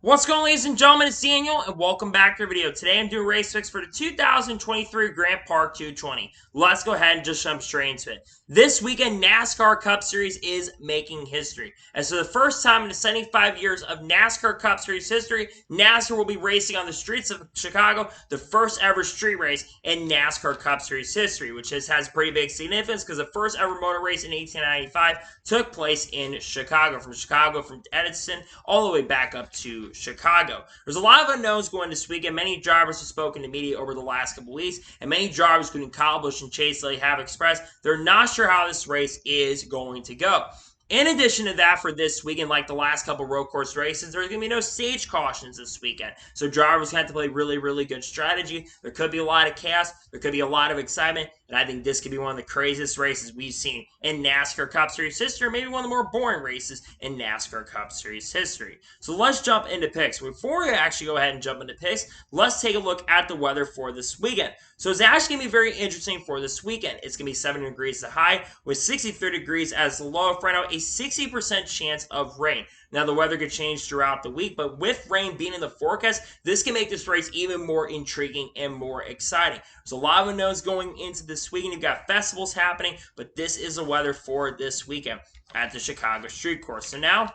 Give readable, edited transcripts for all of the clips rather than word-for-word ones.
What's going on, ladies and gentlemen? It's Daniel, and welcome back to our video. Today I'm doing race picks for the 2023 Grant Park 220. Let's go ahead and just jump straight into it. This weekend, NASCAR Cup Series is making history. As for the first time in the 75 years of NASCAR Cup Series history, NASCAR will be racing on the streets of Chicago, the first ever street race in NASCAR Cup Series history, which has pretty big significance because the first ever motor race in 1895 took place in Chicago, from Edison all the way back up to Chicago. There's a lot of unknowns going this weekend. Many drivers have spoken to media over the last couple weeks, and many drivers, including Kyle Busch and Chase Elliott, have expressed they're not sure how this race is going to go. In addition to that, for this weekend, like the last couple road course races, there's going to be no stage cautions this weekend. So drivers have to play really, really good strategy. There could be a lot of chaos. There could be a lot of excitement. And I think this could be one of the craziest races we've seen in NASCAR Cup Series history. Maybe one of the more boring races in NASCAR Cup Series history. So let's jump into picks. Before we actually go ahead and jump into picks, let's take a look at the weather for this weekend. So it's actually going to be very interesting for this weekend. It's going to be 70 degrees the high with 63 degrees as the low. Right now, a 60% chance of rain. Now, the weather could change throughout the week, but with rain being in the forecast, this can make this race even more intriguing and more exciting. There's a lot of unknowns going into this weekend. You've got festivals happening, but this is the weather for this weekend at the Chicago Street Course. So now,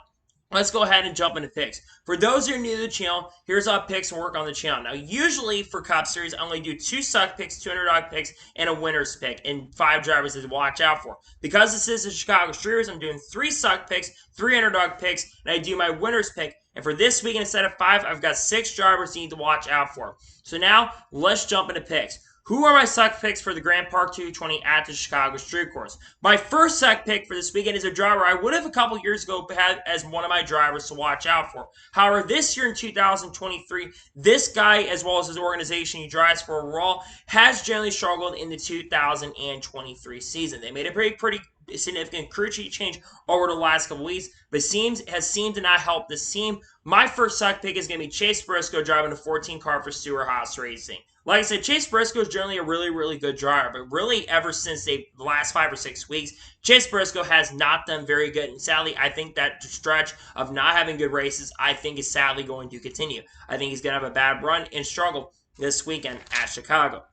let's go ahead and jump into picks. For those who are new to the channel, here's how picks work on the channel. Now, usually for Cup Series, I only do 2 suck picks, 2 underdog picks, and a winner's pick, and 5 drivers to watch out for. Because this is the Chicago Street Race, I'm doing 3 suck picks, 3 underdog picks, and I do my winner's pick. And for this weekend, instead of 5, I've got 6 drivers you need to watch out for. So now, let's jump into picks. Who are my suck picks for the Grant Park 220 at the Chicago Street Course? My first suck pick for this weekend is a driver I would have a couple years ago had as one of my drivers to watch out for. However, this year in 2023, this guy, as well as his organization he drives for overall, has generally struggled in the 2023 season. They made a pretty significant crew chief change over the last couple weeks, but has seemed to not help this team. My first suck pick is going to be Chase Briscoe driving a 14 car for Stewart-Haas Racing. Like I said, Chase Briscoe is generally a really, really good driver, but really ever since the last 5 or 6 weeks, Chase Briscoe has not done very good. And sadly, I think that stretch of not having good races, I think is sadly going to continue. I think he's going to have a bad run and struggle this weekend at Chicago.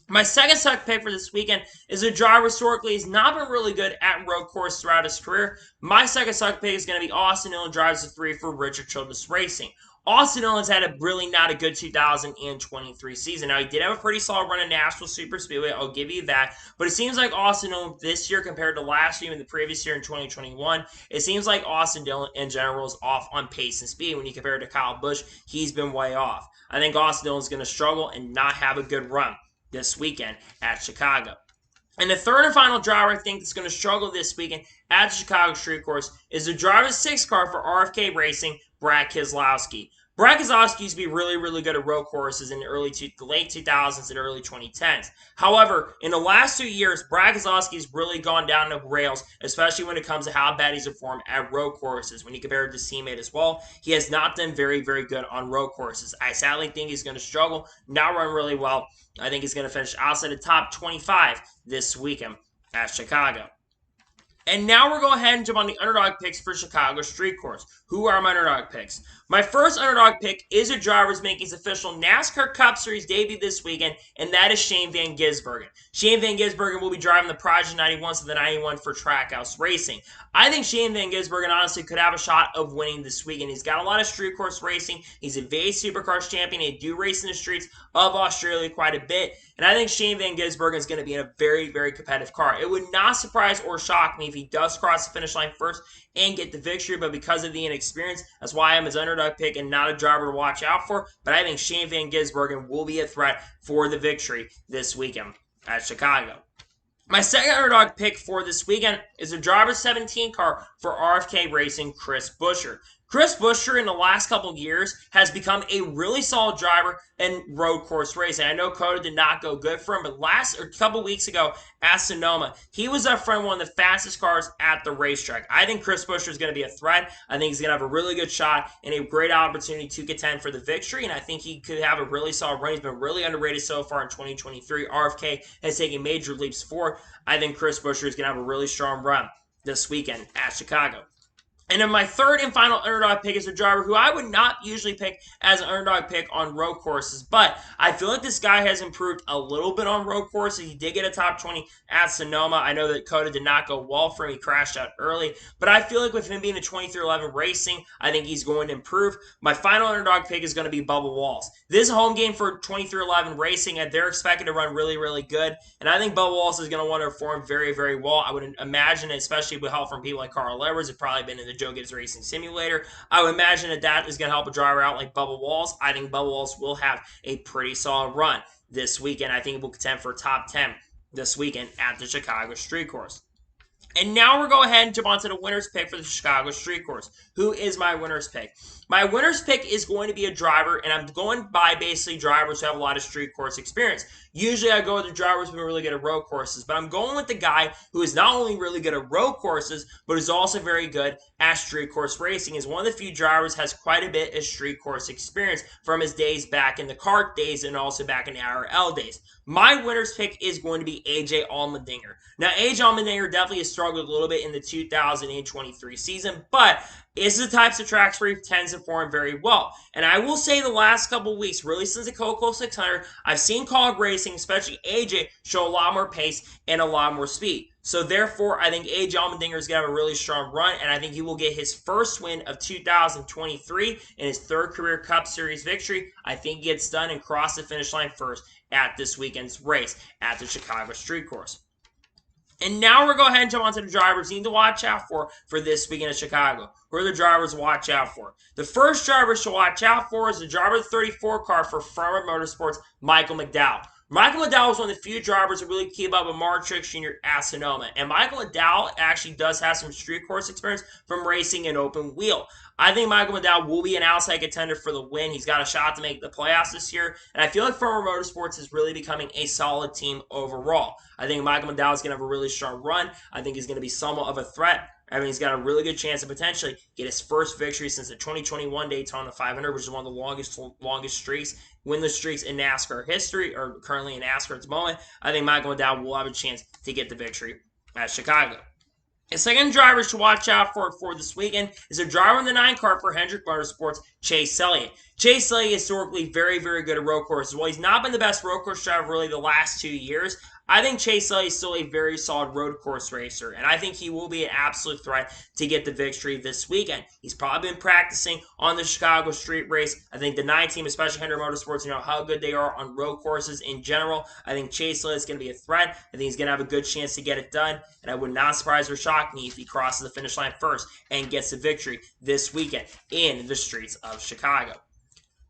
My second suck pick for this weekend is a driver historically has not been really good at road course throughout his career. My second suck pick is going to be Austin Dillon, drives the 3 for Richard Childress Racing. Austin Dillon's had a really not a good 2023 season. Now, he did have a pretty solid run in Nashville Super Speedway. I'll give you that. But it seems like Austin Dillon this year compared to last year and the previous year in 2021, it seems like Austin Dillon in general is off on pace and speed. When you compare it to Kyle Busch, he's been way off. I think Austin Dillon's going to struggle and not have a good run this weekend at Chicago. And the third and final driver I think that's going to struggle this weekend at the Chicago Street Course is the driver's 6 car for RFK Racing, Brad Keselowski. Brad Keselowski used to be really, really good at road courses in the late 2000s and early 2010s. However, in the last 2 years, Brad Keselowski has really gone down the rails, especially when it comes to how bad he's performed at road courses. When you compare it to his teammate as well, he has not done very, very good on road courses. I sadly think he's going to struggle, not run really well. I think he's going to finish outside the top 25 this weekend at Chicago. And now we're going ahead and jump on the underdog picks for Chicago Street Course. Who are my underdog picks? My first underdog pick is a driver who's making his official NASCAR Cup Series debut this weekend, and that is Shane Van Gisbergen. Shane Van Gisbergen will be driving the Prodigy 91 to the 91 for Trackhouse Racing. I think Shane Van Gisbergen honestly could have a shot of winning this weekend. He's got a lot of street course racing. He's a VA Supercars champion. They do race in the streets of Australia quite a bit. And I think Shane Van Gisbergen is going to be in a very, very competitive car. It would not surprise or shock me if he does cross the finish line first and get the victory, but because of the inexperience, that's why I'm his underdog pick and not a driver to watch out for. But I think Shane Van Gisbergen will be a threat for the victory this weekend at Chicago. My second underdog pick for this weekend is a driver 17 car for RFK Racing, Chris Buescher. Chris Buescher in the last couple of years has become a really solid driver in road course racing. I know COTA did not go good for him, but a couple weeks ago at Sonoma, he was up front one of the fastest cars at the racetrack. I think Chris Buescher is going to be a threat. I think he's going to have a really good shot and a great opportunity to contend for the victory, and I think he could have a really solid run. He's been really underrated so far in 2023. RFK has taken major leaps forward. I think Chris Buescher is going to have a really strong run this weekend at Chicago. And then my third and final underdog pick is a driver who I would not usually pick as an underdog pick on road courses, but I feel like this guy has improved a little bit on road courses. He did get a top 20 at Sonoma. I know that Coda did not go well for him. He crashed out early, but I feel like with him being a 2311 racing, I think he's going to improve. My final underdog pick is going to be Bubba Wallace. This is a home game for 2311 racing, and they're expected to run really, really good, and I think Bubba Wallace is going to want to perform very, very well. I would imagine, especially with help from people like Carl Edwards, have probably been in the Joe Gibbs Racing Simulator. I would imagine that is going to help a driver out like Bubba Wallace. I think Bubba Wallace will have a pretty solid run this weekend. I think he will contend for top 10 this weekend at the Chicago Street Course. And now we're going ahead and jump onto the winner's pick for the Chicago Street Course. Who is my winner's pick? My winner's pick is going to be a driver, and I'm going by basically drivers who have a lot of street course experience. Usually I go with the drivers who are really good at road courses, but I'm going with the guy who is not only really good at road courses, but is also very good at street course racing. Is one of the few drivers has quite a bit of street course experience from his days back in the kart days and also back in the IRL days. My winner's pick is going to be AJ Allmendinger. Now, AJ Allmendinger definitely has struggled a little bit in the 2023 season, but it's the types of tracks where he tends to perform very well. And I will say the last couple of weeks, really since the Coco 600, I've seen Cog Racing, especially AJ, show a lot more pace and a lot more speed. So therefore, I think AJ Allmendinger is going to have a really strong run, and I think he will get his first win of 2023 in his third career Cup Series victory. I think he gets done and cross the finish line first at this weekend's race at the Chicago Street Course. And now we're going to go ahead and jump onto the drivers you need to watch out for this weekend in Chicago. Who are the drivers to watch out for? The first driver to watch out for is the driver 34 car for Farmer Motorsports, Michael McDowell. Michael McDowell is one of the few drivers who really keep up with Truex Jr. at Sonoma. And Michael McDowell actually does have some street course experience from racing an open wheel. I think Michael McDowell will be an outside contender for the win. He's got a shot to make the playoffs this year. And I feel like Farmer Motorsports is really becoming a solid team overall. I think Michael McDowell is going to have a really strong run. I think he's going to be somewhat of a threat. I mean, he's got a really good chance to potentially get his first victory since the 2021 Daytona 500, which is one of the longest streaks, winless streaks in NASCAR history, or currently in NASCAR at the moment. I think Michael McDowell will have a chance to get the victory at Chicago. The second driver to watch out for this weekend is a driver in the 9 car for Hendrick Motorsports, Chase Elliott. Chase Elliott is historically very, very good at road courses. While he's not been the best road course driver really the last 2 years, I think Chase Elliott is still a very solid road course racer, and I think he will be an absolute threat to get the victory this weekend. He's probably been practicing on the Chicago street race. I think the 9 team, especially Hendrick Motorsports, you know how good they are on road courses in general. I think Chase Elliott is going to be a threat. I think he's going to have a good chance to get it done, and I would not surprise or shock me if he crosses the finish line first and gets the victory this weekend in the streets of Chicago.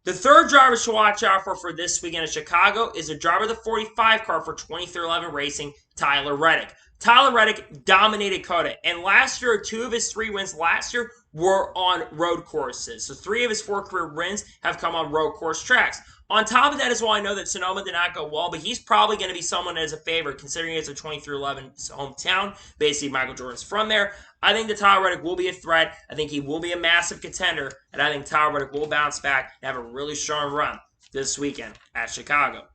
The third driver to watch out for this weekend in Chicago is a driver of the 45 car for 2311 Racing, Tyler Reddick. Tyler Reddick dominated COTA, and last year, 2 of his 3 wins last year were on road courses. So 3 of his 4 career wins have come on road course tracks. On top of that as well, I know that Sonoma did not go well, but he's probably going to be someone that is a favorite considering it's a 2311 hometown. Basically, Michael Jordan's from there. I think that Tyler Reddick will be a threat. I think he will be a massive contender, and I think Tyler Reddick will bounce back and have a really strong run this weekend at Chicago.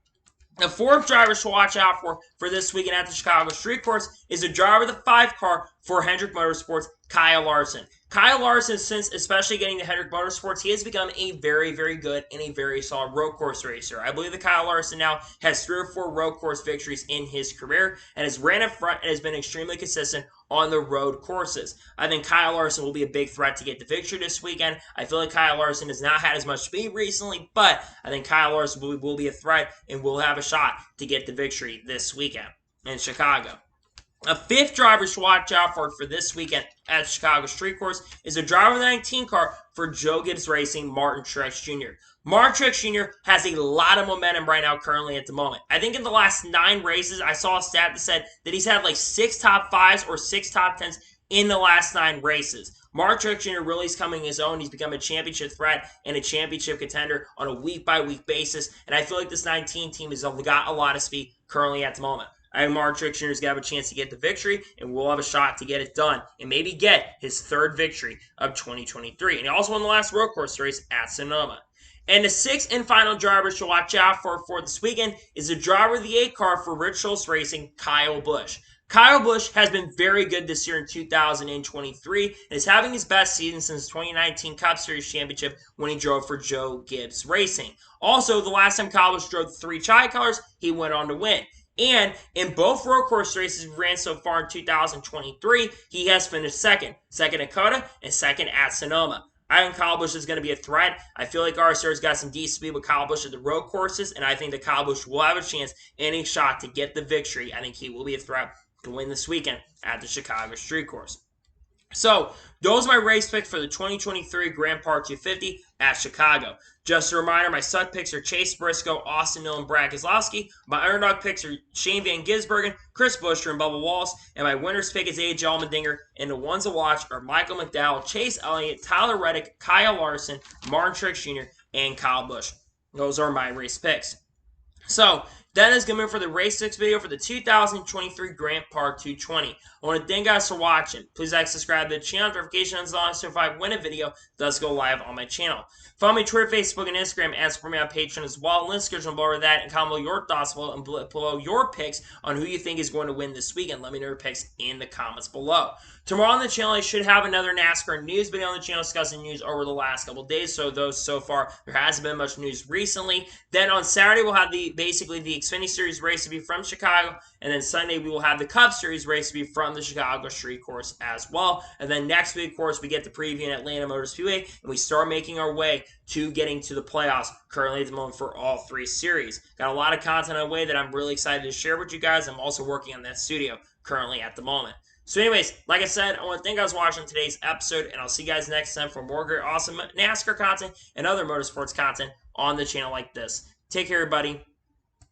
The fourth driver to watch out for this weekend at the Chicago Street Course is the driver of the 5 car for Hendrick Motorsports, Kyle Larson. Kyle Larson, since especially getting to Hendrick Motorsports, he has become a very, very good and a very solid road course racer. I believe that Kyle Larson now has 3 or 4 road course victories in his career and has ran in front and has been extremely consistent on the road courses. I think Kyle Larson will be a big threat to get the victory this weekend. I feel like Kyle Larson has not had as much speed recently, but I think Kyle Larson will be a threat and will have a shot to get the victory this weekend in Chicago. A fifth driver to watch out for this weekend at Chicago Street Course is a driver of the 19 car for Joe Gibbs Racing, Martin Truex Jr. Martin Truex Jr. has a lot of momentum right now currently at the moment. I think in the last 9 races, I saw a stat that said that he's had like 6 top 5s or 6 top 10s in the last 9 races. Martin Truex Jr. really is coming his own. He's become a championship threat and a championship contender on a week-by-week basis. And I feel like this 19 team has got a lot of speed currently at the moment. I think Martin Truex Jr. is going to have a chance to get the victory, and we'll have a shot to get it done and maybe get his 3rd victory of 2023. And he also won the last road course race at Sonoma. And the 6th and final driver to watch out for this weekend is the driver of the 8 car for Rich Schultz Racing, Kyle Busch. Kyle Busch has been very good this year in 2023 and is having his best season since the 2019 Cup Series Championship when he drove for Joe Gibbs Racing. Also, the last time Kyle Busch drove 3 tricolors, he went on to win. And in both road course races he ran so far in 2023, he has finished second at Coda and second at Sonoma. I think Kyle Busch is going to be a threat. I feel like RCR's got some decent speed with Kyle Busch at the road courses, and I think that Kyle Busch will have a chance and a shot to get the victory. I think he will be a threat to win this weekend at the Chicago Street Course. So, those are my race picks for the 2023 Grand Park 250 at Chicago. Just a reminder, my stud picks are Chase Briscoe, Austin Hill, and Brad Keselowski. My underdog picks are Shane Van Gisbergen, Chris Buescher, and Bubba Wallace. And my winner's pick is AJ Allmendinger. And the ones to watch are Michael McDowell, Chase Elliott, Tyler Reddick, Kyle Larson, Martin Truex Jr., and Kyle Busch. Those are my race picks. So, that is going to be for the Race 6 video for the 2023 Grand Park 220. I want to thank you guys for watching. Please like, subscribe to the channel, notifications on so if I win a video, does go live on my channel. Follow me on Twitter, Facebook, and Instagram, and support me on Patreon as well. Link description below that, and comment below your thoughts below your picks on who you think is going to win this weekend. Let me know your picks in the comments below. Tomorrow on the channel, I should have another NASCAR news video on the channel discussing news over the last couple days. So far, there hasn't been much news recently. Then on Saturday, we'll have basically the Xfinity Series race to be from Chicago. And then Sunday, we will have the Cup Series race to be from the Chicago Street Course as well. And then next week, of course, we get the preview in Atlanta Motor Speedway. And we start making our way to getting to the playoffs currently at the moment for all 3 series. Got a lot of content on the way that I'm really excited to share with you guys. I'm also working on that studio currently at the moment. So anyways, like I said, I want to thank you guys for watching today's episode, and I'll see you guys next time for more great, awesome NASCAR content and other motorsports content on the channel like this. Take care, everybody.